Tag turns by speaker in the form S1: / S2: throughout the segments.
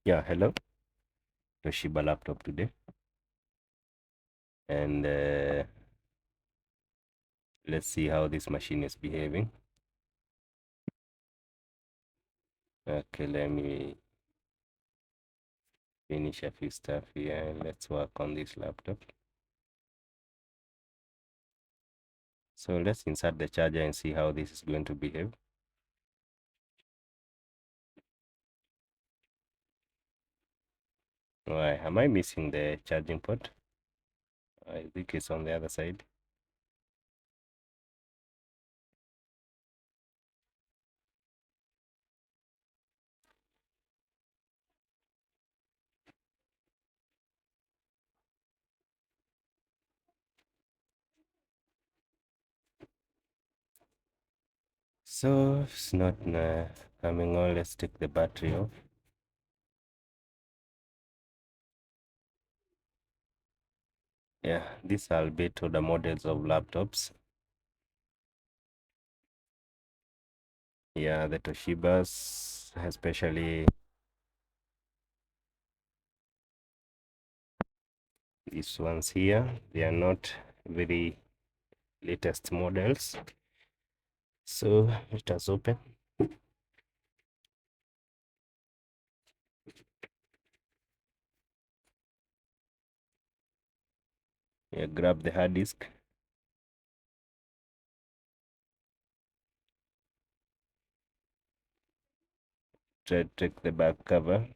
S1: Yeah, hello. Toshiba laptop today, and let's see how this machine is behaving. Okay, let me finish a few stuff here. Let's work on this laptop. So let's insert the charger and see how this is going to behave. Why am I missing the charging port? I think it's on the other side. So it's not coming on. Let's take the battery off. Yeah, these are albeit older models of laptops. Yeah, the Toshibas, especially these ones here, they are not very latest models. So let us open. Yeah, grab the hard disk. Try to take the back cover.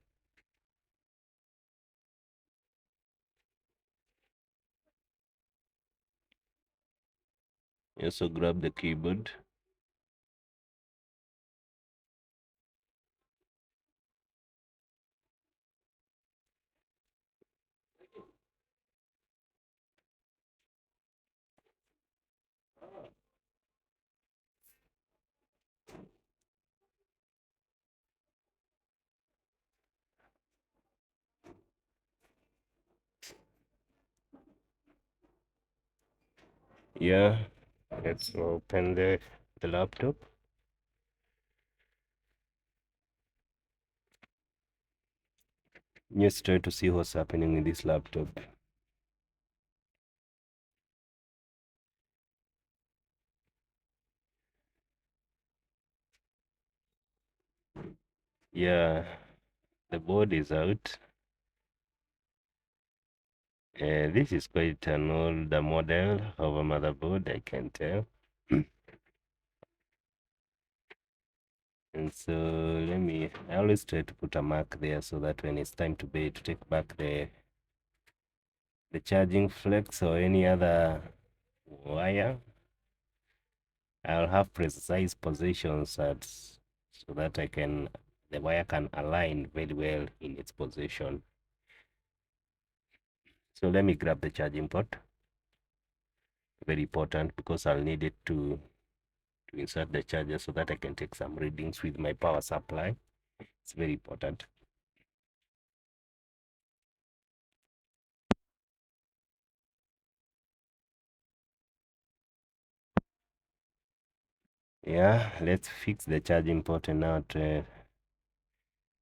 S1: You also grab the keyboard. Yeah, let's open the laptop. Let's try to see what's happening in this laptop. Yeah, the board is out. This is quite an older model of a motherboard, I can tell. And so I always try to put a mark there so that when it's time to take back the charging flex or any other wire, I'll have precise positions so that the wire can align very well in its position. So let me grab the charging port. Very important because I'll need it to insert the charger so that I can take some readings with my power supply. It's very important. Yeah, let's fix the charging port and now try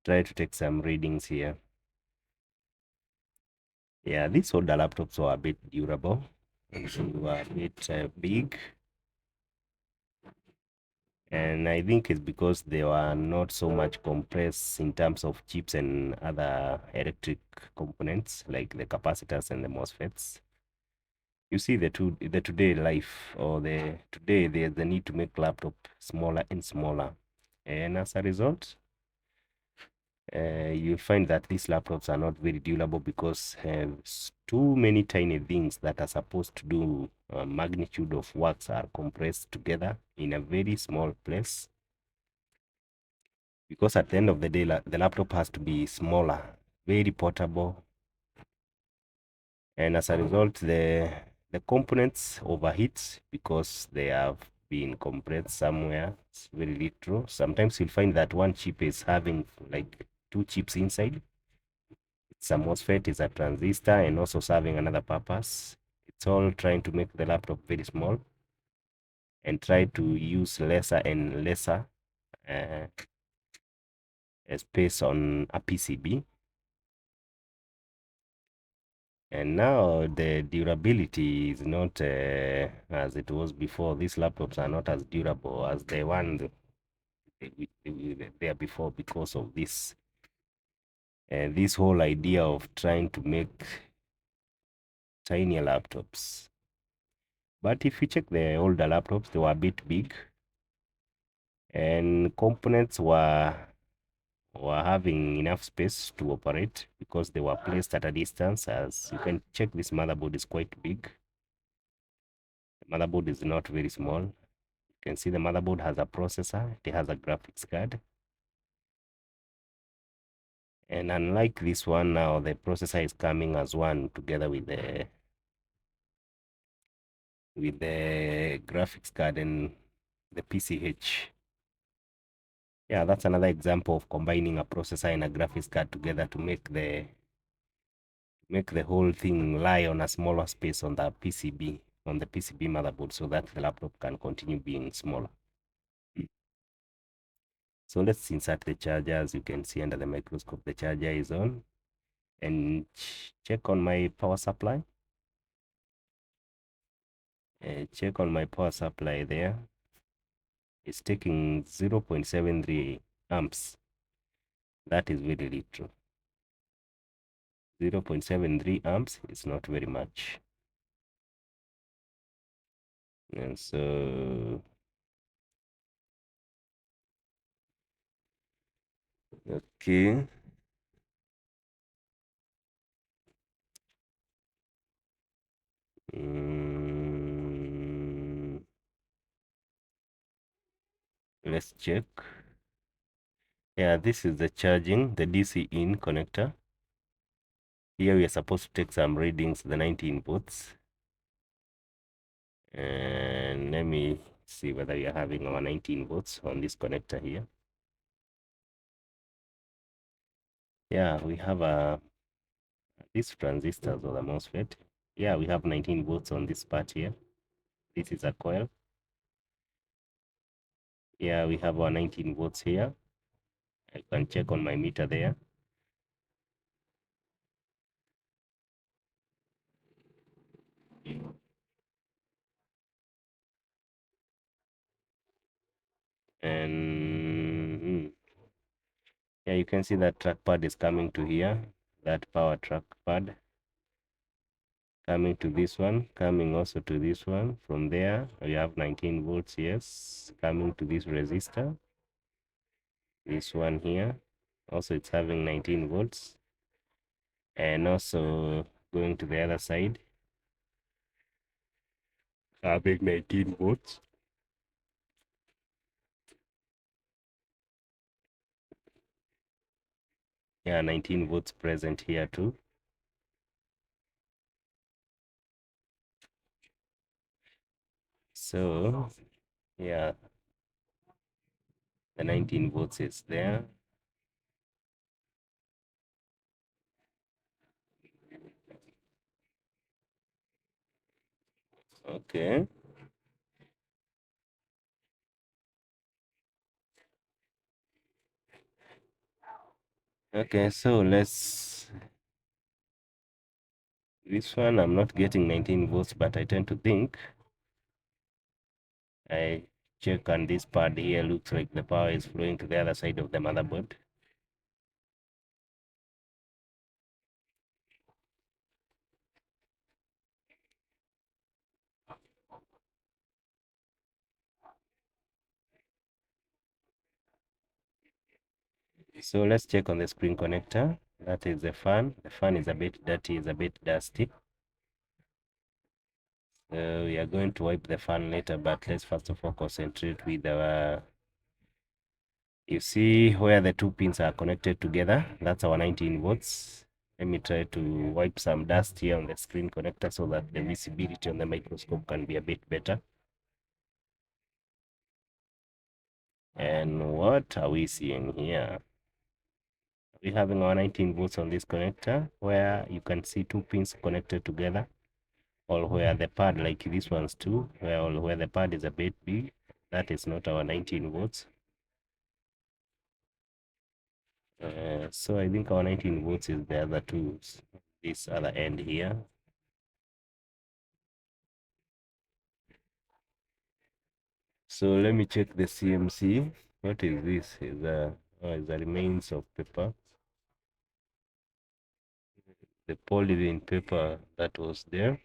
S1: to take some readings here. Yeah, these older laptops were a bit durable and were a bit big. And I think it's because they were not so much compressed in terms of chips and other electric components like the capacitors and the MOSFETs. You see the today life or the today there's the need to make laptop smaller and smaller. And as a result, you'll find that these laptops are not very durable because have too many tiny things that are supposed to do a magnitude of works are compressed together in a very small place. Because at the end of the day, the laptop has to be smaller, very portable, and as a result, the components overheat because they have been compressed somewhere. It's very little. Sometimes you'll find that one chip is having like two chips inside. It's a MOSFET, is a transistor, and also serving another purpose. It's all trying to make the laptop very small and try to use lesser and lesser uh, space on a PCB. And now the durability is not as it was before. These laptops are not as durable as the one there before because of this whole idea of trying to make tinier laptops. But if you check the older laptops, they were a bit big, and components were having enough space to operate because they were placed at a distance. As you can check, this motherboard is quite big. The motherboard is not very small. You can see the motherboard has a processor, it has a graphics card. And unlike this one now, the processor is coming as one together with the graphics card and the PCH. Yeah, that's another example of combining a processor and a graphics card together to make the whole thing lie on a smaller space on the PCB motherboard, so that the laptop can continue being smaller. So let's insert the charger. As you can see under the microscope, the charger is on. And check on my power supply. Check on my power supply there. It's taking 0.73 amps. That is very little. 0.73 amps is not very much. And so, okay. Let's check. Yeah, this is the charging, the DC in connector. Here we are supposed to take some readings, the 19 volts. And let me see whether we are having our 19 volts on this connector here. Yeah, we have these transistors or the MOSFET. Yeah, we have 19 volts on this part here. This is a coil. Yeah, we have our 19 volts here. I can check on my meter there. And yeah, you can see that trackpad is coming to here. That power trackpad coming to this one, coming also to this one. From there, we have 19 volts, yes, coming to this resistor. This one here, also it's having 19 volts. And also going to the other side, having 19 volts. Yeah, 19 volts present here too. So, yeah, the 19 volts is there. Okay. Okay, so this one I'm not getting 19 volts, but I tend to think I check on this pad here, looks like the power is flowing to the other side of the motherboard. So let's check on the screen connector. That is the fan. The fan is a bit dirty, is a bit dusty. So we are going to wipe the fan later, but let's first of all concentrate with our, you see where the two pins are connected together. That's our 19 volts. Let me try to wipe some dust here on the screen connector so that the visibility on the microscope can be a bit better. And what are we seeing here? We're having our 19 volts on this connector where you can see two pins connected together, or where the pad, like this one's too, where the pad is a bit big. That is not our 19 volts. So I think our 19 volts is the other two. this other end here. So let me check the CMC. What is this? Is the remains of paper, the polythene paper that was there.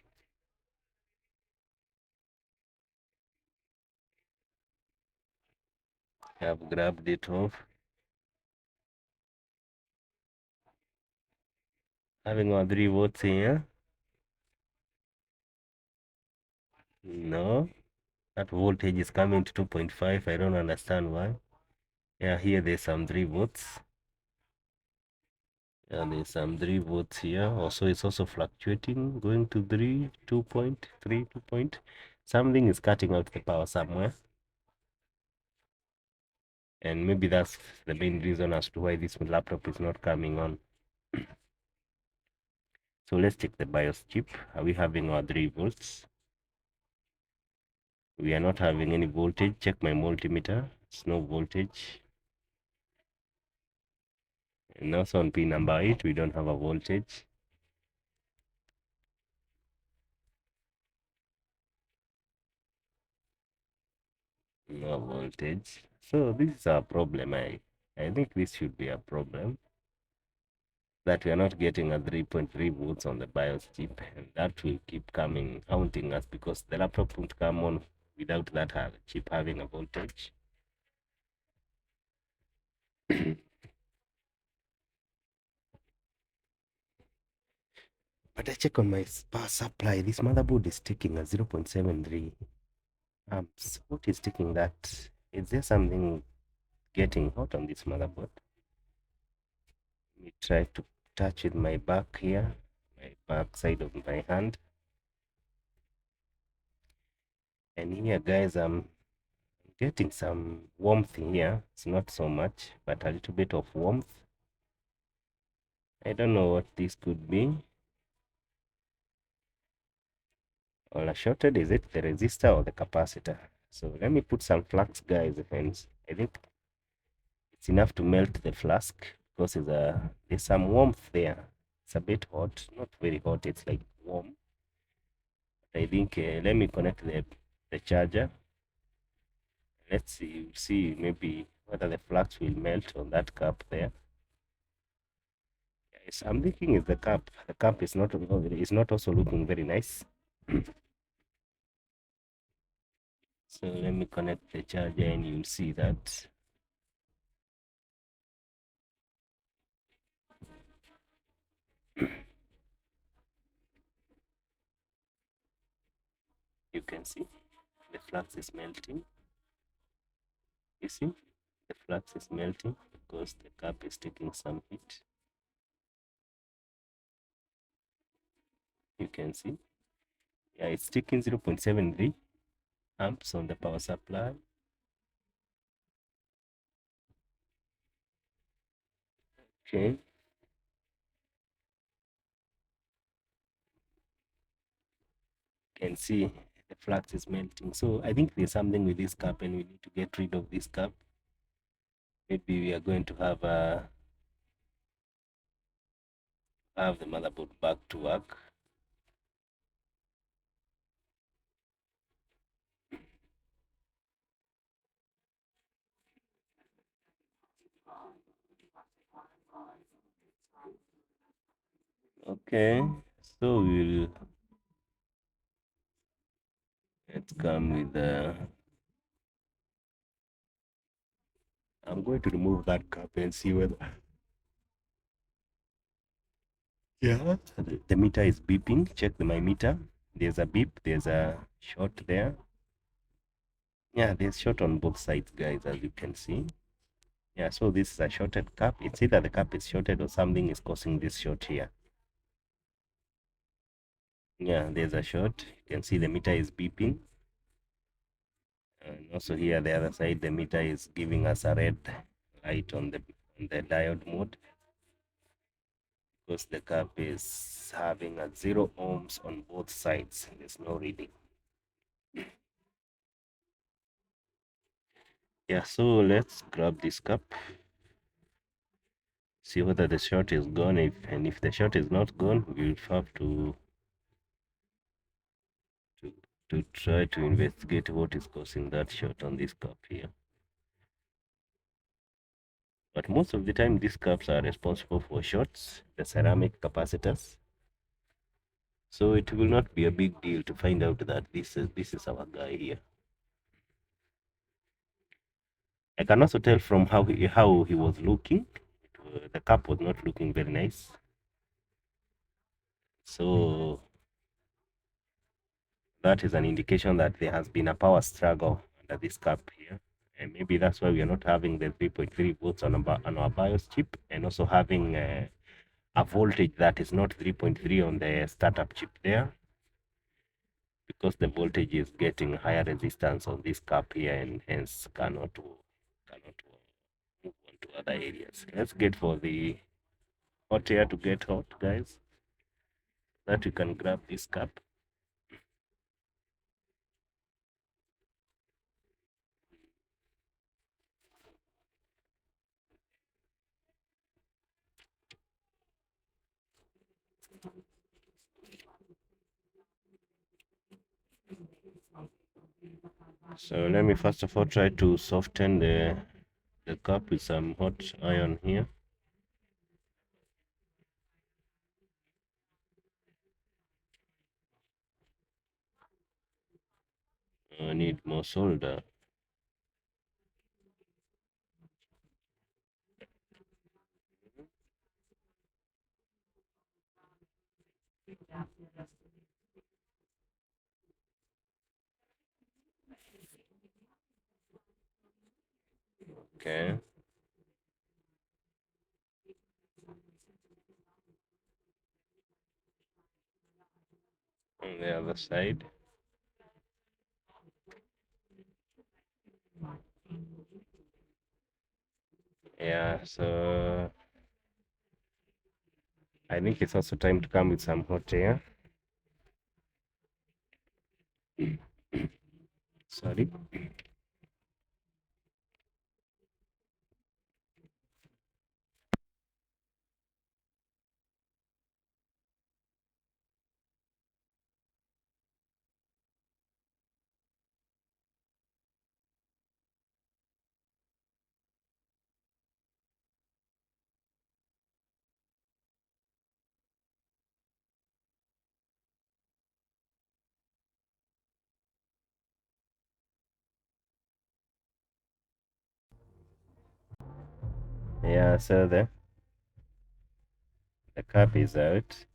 S1: I've grabbed it off. Having our 3 volts here. No, that voltage is coming to 2.5. I don't understand why. Yeah, here there's some 3 volts. Yeah, there's some 3 volts here. Also, it's also fluctuating, going to 2.3, 2 point. Something is cutting out the power somewhere. And maybe that's the main reason as to why this laptop is not coming on. So let's check the BIOS chip. Are we having our 3 volts? We are not having any voltage. Check my multimeter. It's no voltage. And also on pin number 8, we don't have a voltage. No voltage. So this is a problem. I think this should be a problem, that we are not getting a 3.3 volts on the BIOS chip, and that will keep coming, haunting us, because the laptop won't come on without that chip having a voltage. But I check on my power supply. This motherboard is taking a 0.73 amps. What is taking that? Is there something getting hot on this motherboard? Let me try to touch with my back here, my back side of my hand. And here, guys, I'm getting some warmth here. It's not so much, but a little bit of warmth. I don't know what this could be. All I shorted, is it the resistor or the capacitor? So let me put some flux, guys, and I think it's enough to melt the flask, because there's some warmth there. It's a bit hot, not very hot, it's like warm. I think let me connect the charger. Let's see maybe whether the flux will melt on that cup there. Yes, I'm thinking is the cup. The cup is not also looking very nice. So let me connect the charger and you'll see that. You can see the flux is melting. You see the flux is melting because the cup is taking some heat. You can see, yeah, it's taking 0.73 amps on the power supply. Okay, you can see the flux is melting. So I think there's something with this cup and we need to get rid of this cup. Maybe we are going to have the motherboard back to work. Okay, so let's come with I'm going to remove that cap and see whether, yeah, the meter is beeping. Check my meter. There's a beep, there's a short there. Yeah, there's short on both sides, guys, as you can see. Yeah, so this is a shorted cap. It's either the cap is shorted or something is causing this short here. Yeah, there's a short. You can see the meter is beeping. And also here, the other side, the meter is giving us a red light on the diode mode, because the cap is having a 0 ohms on both sides. There's no reading. Yeah, so let's grab this cup. see whether the shot is gone. If the shot is not gone, we'll have to to try to investigate what is causing that shot on this cup here. But most of the time, these cups are responsible for shots, the ceramic capacitors. So it will not be a big deal to find out that this is our guy here. I can also tell from how he was looking. The cup was not looking very nice. So that is an indication that there has been a power struggle under this cup here. And maybe that's why we are not having the 3.3 volts on our BIOS chip, and also having a voltage that is not 3.3 on the startup chip there, because the voltage is getting higher resistance on this cap here, and hence cannot move on to other areas. Let's get for the hot air to get hot, guys, that you can grab this cap. So let me first of all try to soften the cup with some hot iron here. I need more solder. Okay. On the other side. Yeah, so I think it's also time to come with some hot air. Sorry. Yeah, so the cap is out.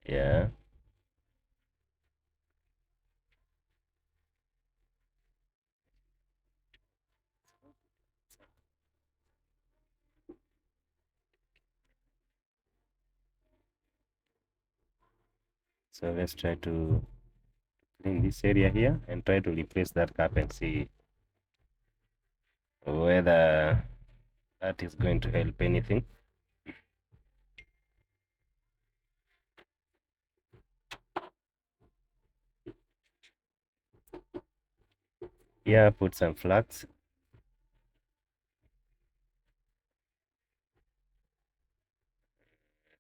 S1: Yeah. So let's try to clean this area here and try to replace that cap and see whether that is going to help anything. Yeah, put some flux.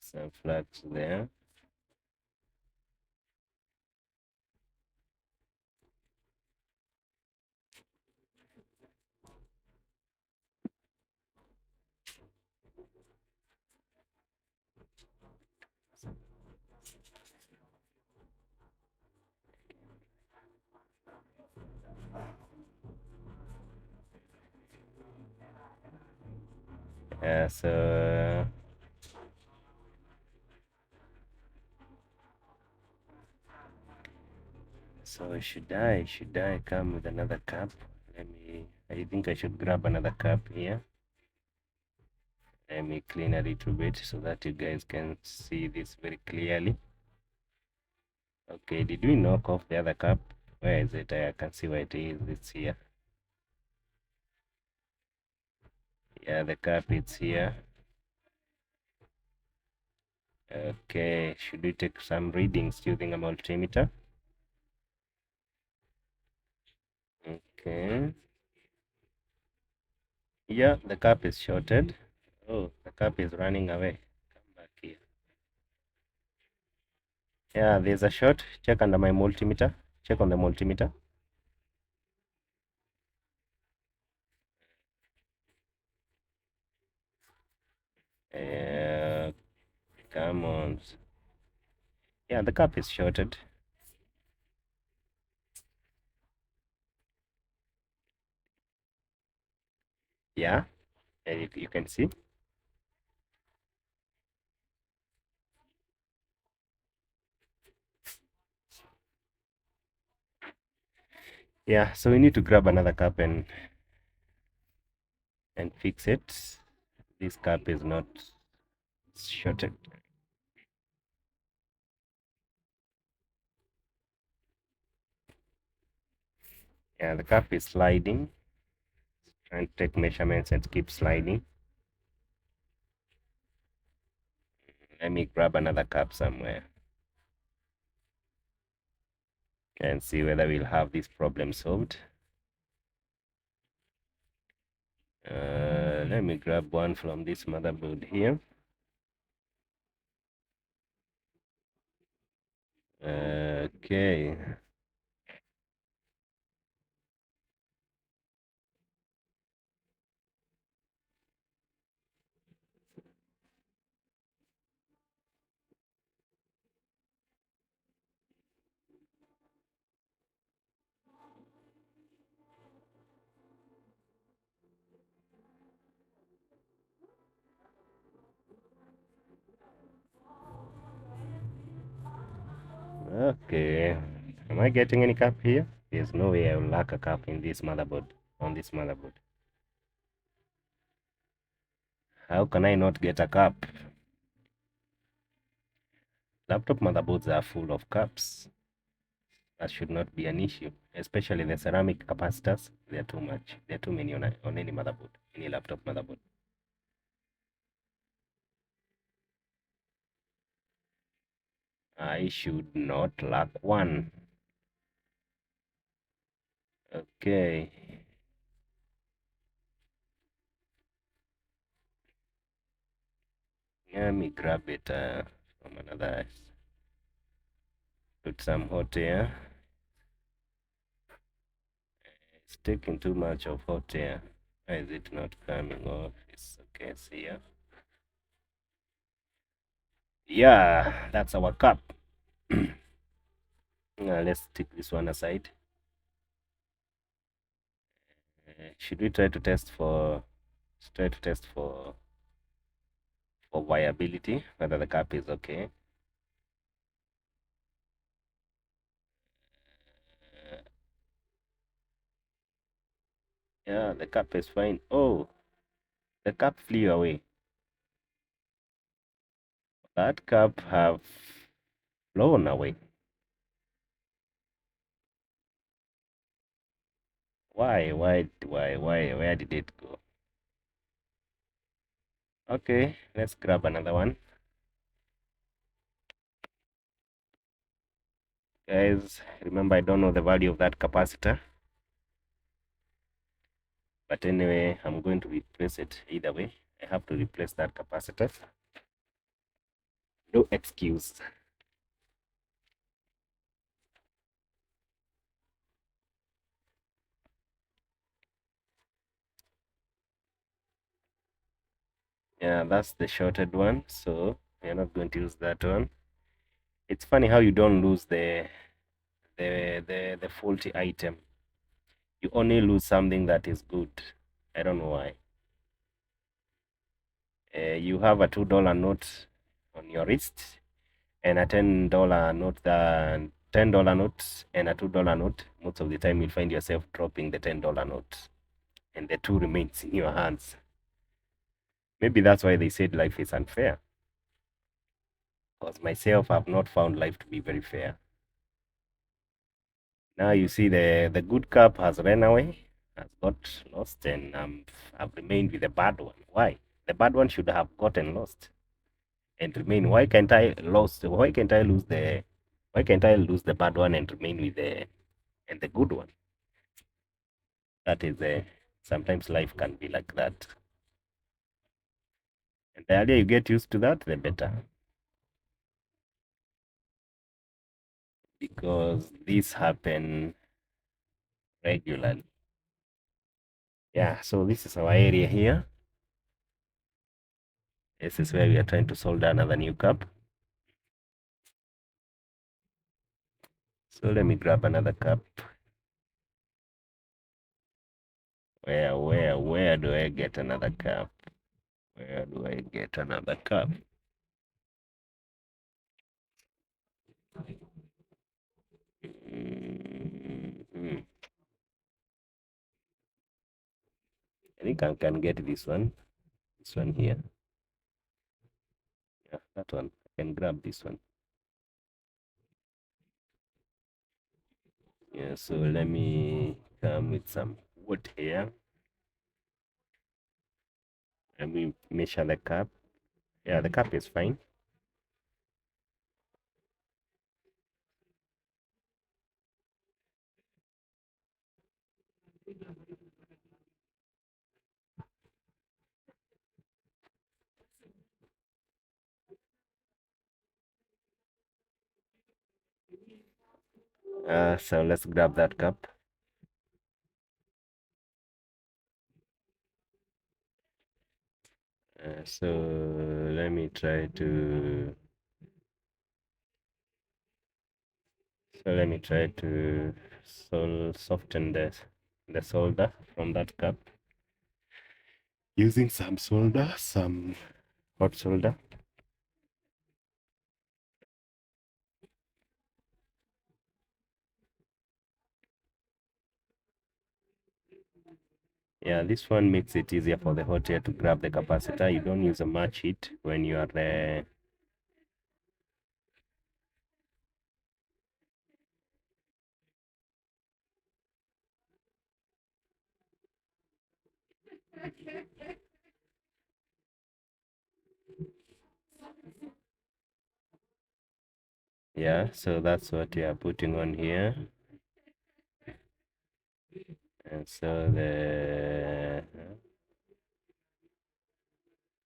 S1: Some flux there. Yeah, so should I come with another cup? I think I should grab another cup here. Let me clean a little bit so that you guys can see this very clearly. Okay, did we knock off the other cup? Where is it? I can see where it is. It's here. Yeah, the cup is here. Okay, should we take some readings using a multimeter? Okay. Yeah, the cap is shorted. Oh, the cap is running away. Come back here. Yeah, there's a short. Check under my multimeter. Check on the multimeter. Uh, Come on. Yeah, the cap is shorted. Yeah, you can see. Yeah, so we need to grab another cap and fix it. This cap is not shorted. Yeah, the cap is sliding. Trying to take measurements and keep sliding. Let me grab another cap somewhere and see whether we'll have this problem solved. Let me grab one from this motherboard here. Okay. Okay. Am I getting any cap here? There's no way I will lack a cap in this motherboard, on this motherboard. How can I not get a cap? Laptop motherboards are full of caps. That should not be an issue, especially the ceramic capacitors. They're too much. They're too many on any motherboard, any laptop motherboard. I should not lack one. Okay. Let me grab it from another. Put some hot air. It's taking too much of hot air. Why is it not coming off? It's okay. See ya. Yeah, that's our cup. Now let's take this one aside. Should we try to test for? Let's try to test for viability, whether the cap is okay. Yeah, the cap is fine. Oh, the cap flew away. That cap have flown away. Why? Why? Where did it go? Okay, let's grab another one. Guys, remember I don't know the value of that capacitor. But anyway, I'm going to replace it either way. I have to replace that capacitor. No excuse. Yeah, that's the shorted one, so we're not going to use that one. It's funny how you don't lose the faulty item. You only lose something that is good. I don't know why. You have a $2 note on your wrist and a $10 note, the $10 note and a $2 note. Most of the time you'll find yourself dropping the $10 note and the two remains in your hands. Maybe that's why they said life is unfair. Because myself, I've not found life to be very fair. Now you see the good cup has run away, has got lost, and I've remained with the bad one. Why? The bad one should have gotten lost and remain. Why can't I lose? Why can't I lose the? Why can't I lose the bad one and remain with the and the good one? That is Sometimes life can be like that. And the earlier you get used to that, the better. Because these happen regularly. Yeah, so this is our area here. This is where we are trying to solder another new cup. So let me grab another cup. Where do I get another cup? Where do I get another cup? Mm-hmm. I think I can get this one. This one here. Yeah, that one. I can grab this one. Yeah, so let me come with some wood here. Let me measure the cup. Yeah, the cup is fine. So let's grab that cup. So let me try to. So let me try to soften the solder from that cup using some solder, some hot solder. Yeah, this one makes it easier for the hot air to grab the capacitor. You don't use a much heat when you are yeah, so that's what you are putting on here. And so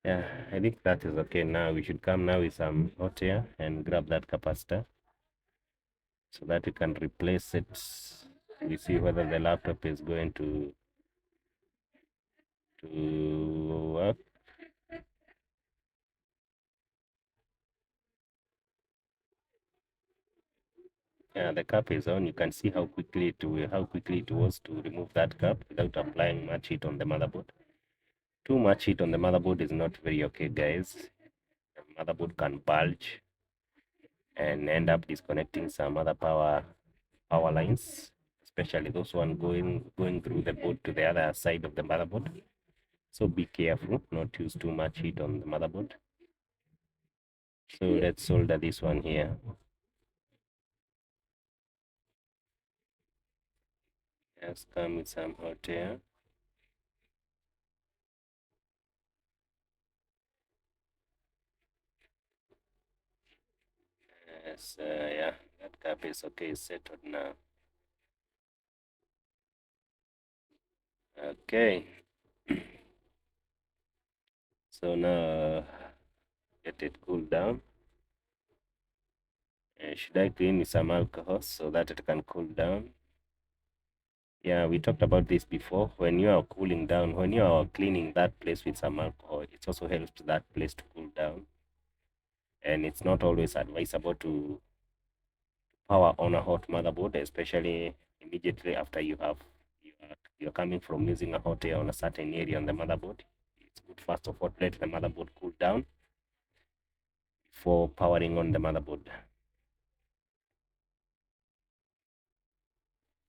S1: yeah, I think that is okay now. We should come now with some hot air and grab that capacitor so that we can replace it. We see whether the laptop is going to work. Yeah, the cap is on. You can see how quickly it was to remove that cap without applying much heat on the motherboard. Too much heat on the motherboard is not very okay, guys. The motherboard can bulge and end up disconnecting some other power lines, especially those one going through the board to the other side of the motherboard. So be careful, not use too much heat on the motherboard. So let's solder this one here. Let's come with some hot air. Yes, yeah, that cap is okay, settled now. Okay. So now let it cool down. Should I clean with some alcohol so that it can cool down? Yeah, we talked about this before. When you are cooling down, when you are cleaning that place with some alcohol, it also helps that place to cool down. And it's not always advisable to power on a hot motherboard, especially immediately after you're coming from using a hot air on a certain area on the motherboard. It's good first of all let the motherboard cool down before powering on the motherboard.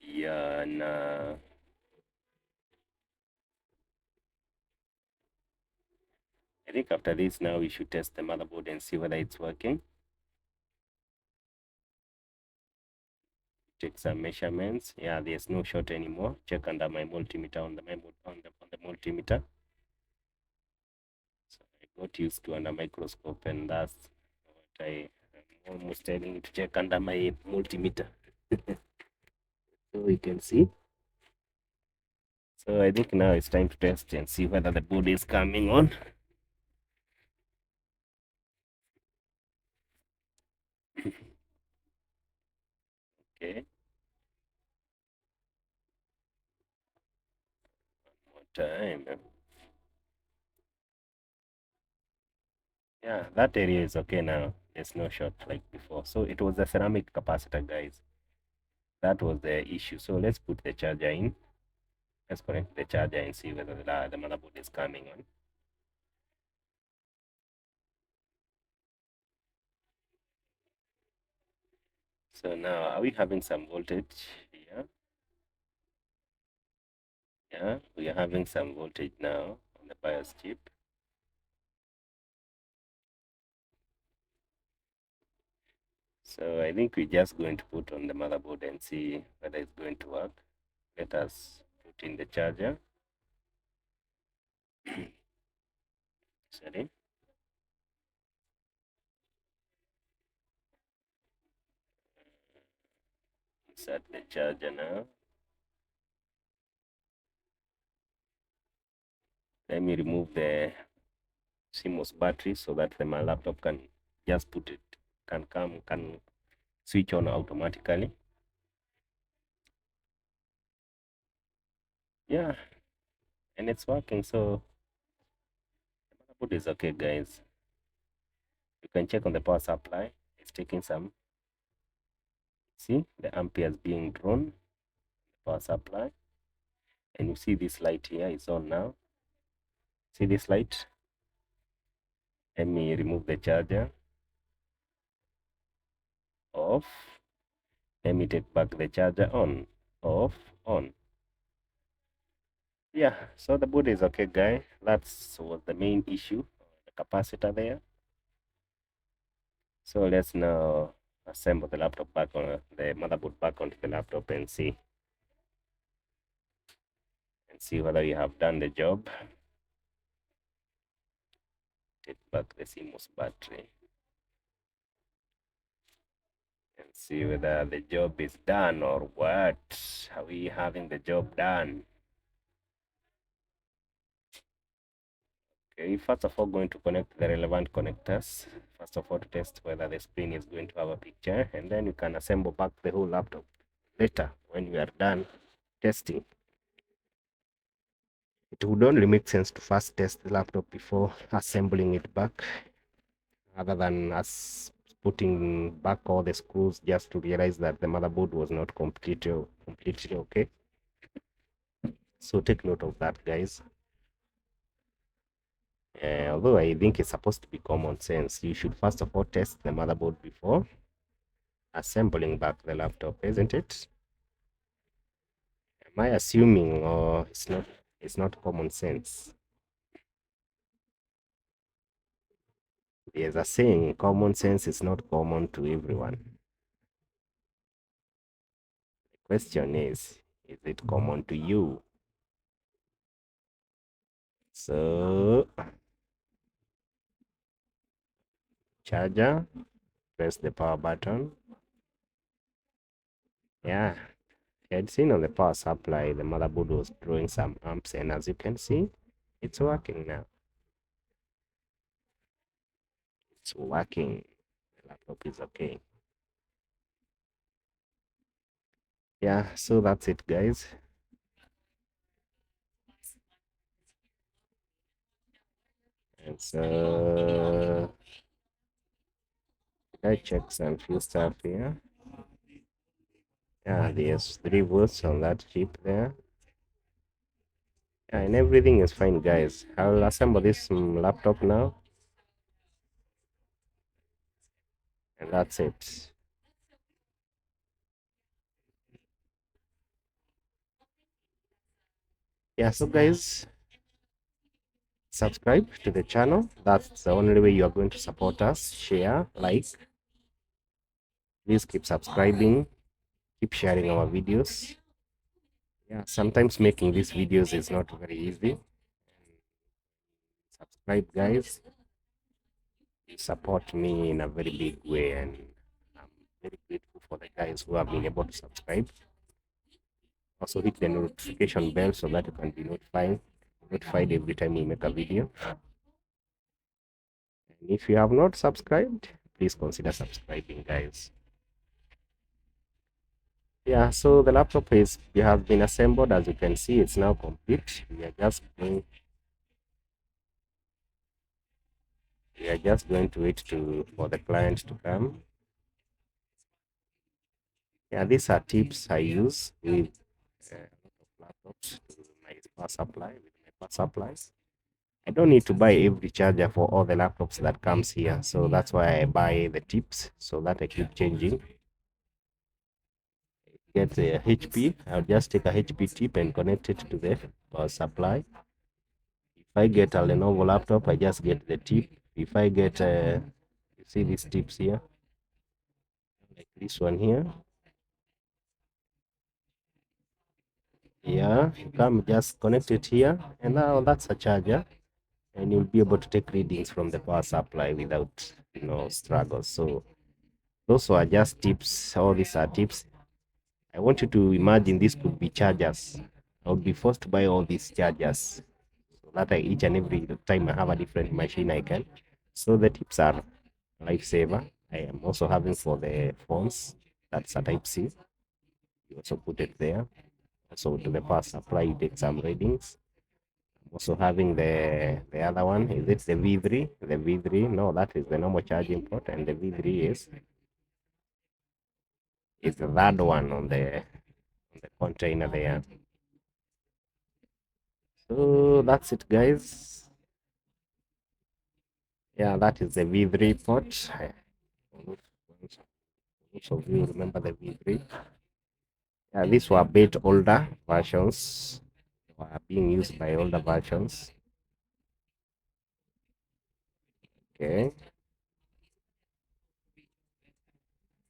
S1: Yeah, and I think after this now we should test the motherboard and see whether it's working. Take some measurements. Yeah, there's no short anymore. Check under my multimeter on the multimeter. So I got used to under microscope, and that's what I'm almost telling you to check under my multimeter. So you can see So I think now it's time to test and see whether the board is coming on. Okay, one time. Yeah, that area is okay now. There's no short like before. So it was the ceramic capacitor, guys. That was the issue. So let's put the charger in. Let's connect the charger and see whether the motherboard is coming on. So now, are we having some voltage here? Yeah, we are having some voltage now on the BIOS chip. So I think we're just going to put on the motherboard and see whether it's going to work. Let us put in the charger. Sorry. Insert the charger now. Let me remove the CMOS battery so that my laptop can just put it, can switch on automatically. Yeah, and it's working. So the motherboard is okay, guys. You can check on the power supply. It's taking some. See the amperes being drawn. Power supply, and you see this light here is on now. See this light? Let me remove the charger. Off. Let me take back the charger on. Off. On. Yeah, so the board is okay, guy. That's was the main issue, the capacitor there. So let's now assemble the laptop back on the motherboard back onto the laptop and see whether you have done the job. Take back the CMOS battery and see whether the job is done or what. Are we having the job done? Okay, first of all, going to connect the relevant connectors. First of all, to test whether the screen is going to have a picture, and then you can assemble back the whole laptop later when we are done testing. It would only make sense to first test the laptop before assembling it back, other than us putting back all the screws just to realize that the motherboard was not completely okay. So take note of that, guys. Although I think it's supposed to be common sense, you should first of all test the motherboard before assembling back the laptop, isn't it? Am I assuming, or it's not common sense? There's a saying, common sense is not common to everyone. The question is it common to you? So charger, press the power button. Yeah, I had seen on the power supply the motherboard was drawing some amps, and as you can see, it's working now. It's working. The laptop is okay. Yeah, so that's it, guys. And so I check some few stuff here. Yeah, there's 3 volts on that chip there. Yeah, and everything is fine, guys. I'll assemble this laptop now, and that's it. Yeah, so guys, subscribe to the channel. That's the only way you are going to support us. Share, like. Please keep subscribing, keep sharing our videos. Yeah, sometimes making these videos is not very easy. Subscribe, guys. You support me in a very big way, and I'm very grateful for the guys who have been able to subscribe. Also hit the notification bell so that you can be notified every time we make a video. And if you have not subscribed, please consider subscribing, guys. Yeah, so the laptop has been assembled. As you can see, it's now complete. We are just going to wait for the client to come. Yeah, these are tips I use with laptops to my power supply with my power supplies. I don't need to buy every charger for all the laptops that comes here, so that's why I buy the tips so that I keep changing. Get a HP. I'll just take a HP tip and connect it to the power supply. If I get a Lenovo laptop, I just get the tip. If I get you see these tips here, like this one here. Yeah, you come just connect it here, and now that's a charger, and you'll be able to take readings from the power supply without struggles. So those are just tips. All these are tips. I want you to imagine this could be chargers. I would be forced to buy all these chargers so that each and every time I have a different machine I can. So the tips are lifesaver. I am also having for the phones. That's a type C. You also put it there. So to the power supply, you take some readings. I'm also having the other one. Is it the V3? The V3? No, that is the normal charging port, and the V3 is the third one on the container there. So that's it, guys. Yeah, that is the V3 port. Most of you remember the V3. Yeah, these were a bit older versions. They were being used by older versions. Okay.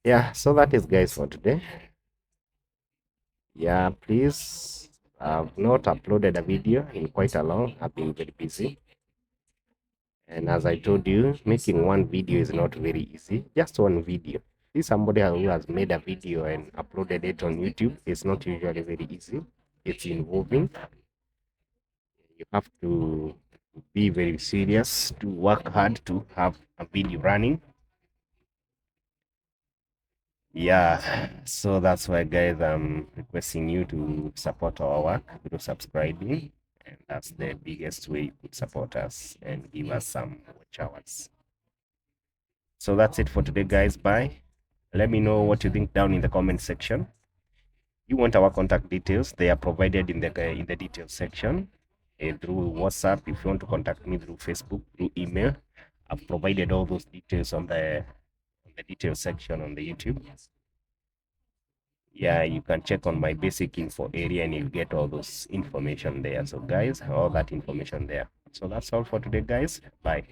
S1: Yeah, so that is, guys, for today. Yeah, please. I've not uploaded a video in quite a long. I've been very busy. And as I told you, making one video is not very easy. Just one video. If somebody who has made a video and uploaded it on YouTube, it's not usually very easy. It's involving. You have to be very serious to work hard to have a video running. Yeah, so that's why, guys, I'm requesting you to support our work through subscribing, and that's the biggest way you could support us and give us some watch hours. So that's it for today, guys. Bye. Let me know what you think down in the comment section. You want our contact details? They are provided in the details section. Through WhatsApp, if you want to contact me through Facebook, through email, I've provided all those details on the details section on the YouTube. Yeah, you can check on my basic info area and you'll get all those information there. So guys, all that information there. So that's all for today, guys. Bye.